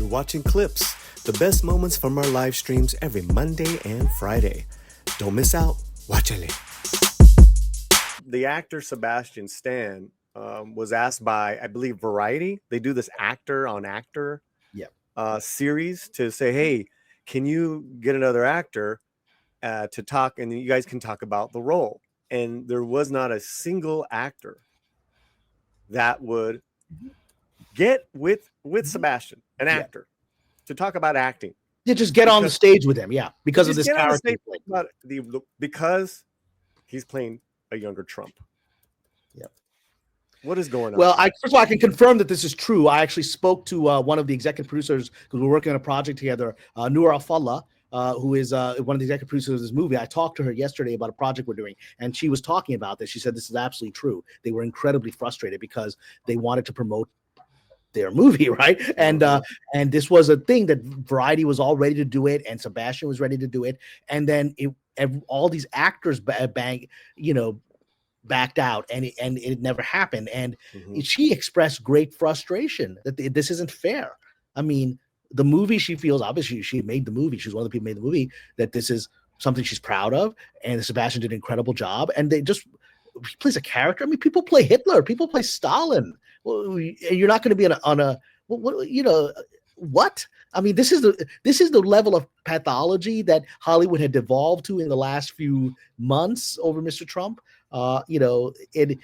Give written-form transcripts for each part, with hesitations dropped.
watching clips, the best moments from our live streams every Monday and Friday. Don't miss out. Watchale. The actor Sebastian Stan was asked by, I believe, Variety. They do this actor on actor series to say, hey, can you get another actor to talk, and you guys can talk about the role. And there was not a single actor that would get with Sebastian, an actor, to talk about acting. Yeah, just get on the stage with him, because of this character. Because he's playing a younger Trump. Yep. What is going on? Well, first of all, I can confirm that this is true. I actually spoke to one of the executive producers because we're working on a project together, Noor Al-Fallah, who is one of the executive producers of this movie. I talked to her yesterday about a project we're doing, and she was talking about this. She said this is absolutely true. They were incredibly frustrated because they wanted to promote their movie, right? And this was a thing that Variety was all ready to do it, and Sebastian was ready to do it, and then all these actors backed out, and it never happened. And she expressed great frustration that this isn't fair. I mean, the movie, she feels, obviously she made the movie. She's one of the people who made the movie, that this is something she's proud of. And Sebastian did an incredible job. And he plays a character. I mean, people play Hitler, people play Stalin. Well, you're not going to be what? I mean, this is the level of pathology that Hollywood had devolved to in the last few months over Mr. Trump. And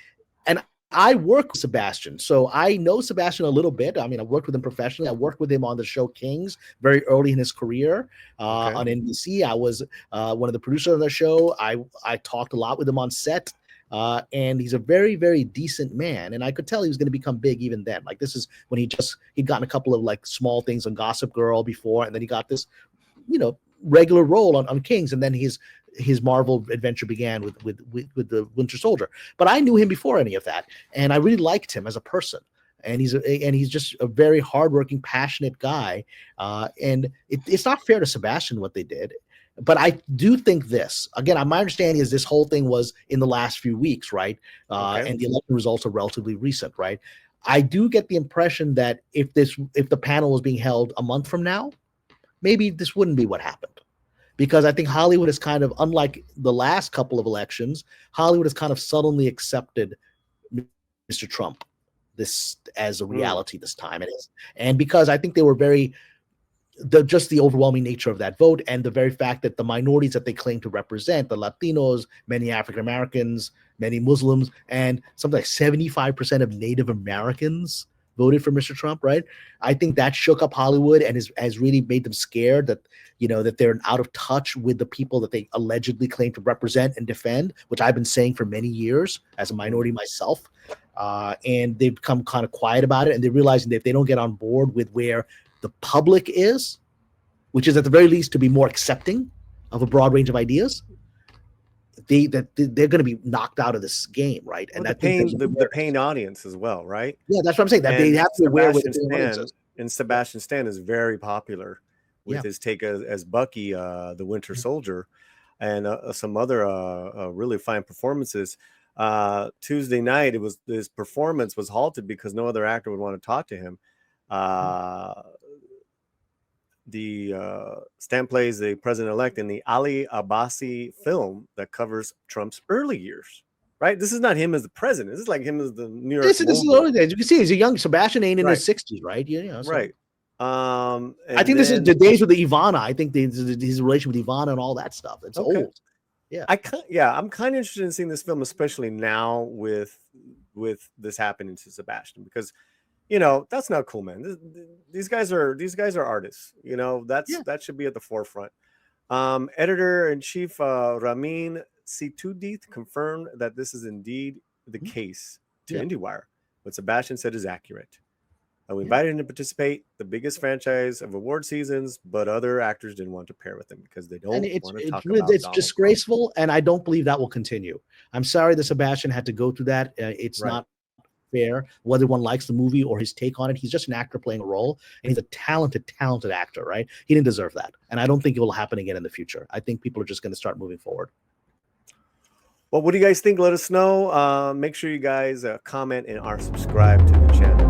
I work with Sebastian, so I know Sebastian a little bit. I mean, I worked with him professionally. I worked with him on the show Kings very early in his career on NBC. I was one of the producers of the show. I talked a lot with him on set, and he's a very, very decent man. And I could tell he was going to become big even then. Like, this is when he'd gotten a couple of like small things on Gossip Girl before, and then he got this, regular role on Kings, and then his Marvel adventure began with the Winter Soldier. But I knew him before any of that, and I really liked him as a person. And he's just a very hardworking, passionate guy. And it's not fair to Sebastian what they did. But I do think this, again, my understanding is this whole thing was in the last few weeks, right? And the election results are relatively recent, right? I do get the impression that if the panel was being held a month from now, maybe this wouldn't be what happened. Because I think Hollywood is kind of, unlike the last couple of elections, Hollywood has kind of suddenly accepted Mr. Trump this as a reality this time. It is. And because I think they were just the overwhelming nature of that vote, and the very fact that the minorities that they claim to represent, the Latinos, many African Americans, many Muslims, and something like 75% of Native Americans voted for Mr. Trump, right? I think that shook up Hollywood and has really made them scared that they're out of touch with the people that they allegedly claim to represent and defend, which I've been saying for many years as a minority myself. And they've become kind of quiet about it, and they're realizing that if they don't get on board with where the public is, which is at the very least to be more accepting of a broad range of ideas, they're going to be knocked out of this game, right? And the paying audience as well, right? Yeah, that's what I'm saying. That they have to be aware what the audience is. And Sebastian Stan is very popular with his take as Bucky, the Winter Soldier, and some other really fine performances. Tuesday night, his performance was halted because no other actor would want to talk to him. Stan plays the president-elect in the Ali Abbasi film that covers Trump's early years. Right? This is not him as the president. This is like him as the New York. This is early days. You can see he's a young Sebastian ain't in his 60s, right? Right. I think this is the days with the Ivana. I think his relation with Ivana and all that stuff. It's old. Yeah. I'm kind of interested in seeing this film, especially now with this happening to Sebastian, because that's not cool, man. These guys are artists. That should be at the forefront. Editor-in-chief Ramin Situdith confirmed that this is indeed the case to IndieWire. What Sebastian said is accurate. We invited him to participate, the biggest franchise of award seasons, but other actors didn't want to pair with him because they don't want to talk about it's disgraceful, and I don't believe that will continue. I'm sorry that Sebastian had to go through that. It's not fair, whether one likes the movie or his take on it. He's just an actor playing a role, and he's a talented actor, right? He didn't deserve that, and I don't think it will happen again in the future. I think people are just going to start moving forward. Well, what do you guys think? Let us know. Make sure you guys comment and are subscribed to the channel.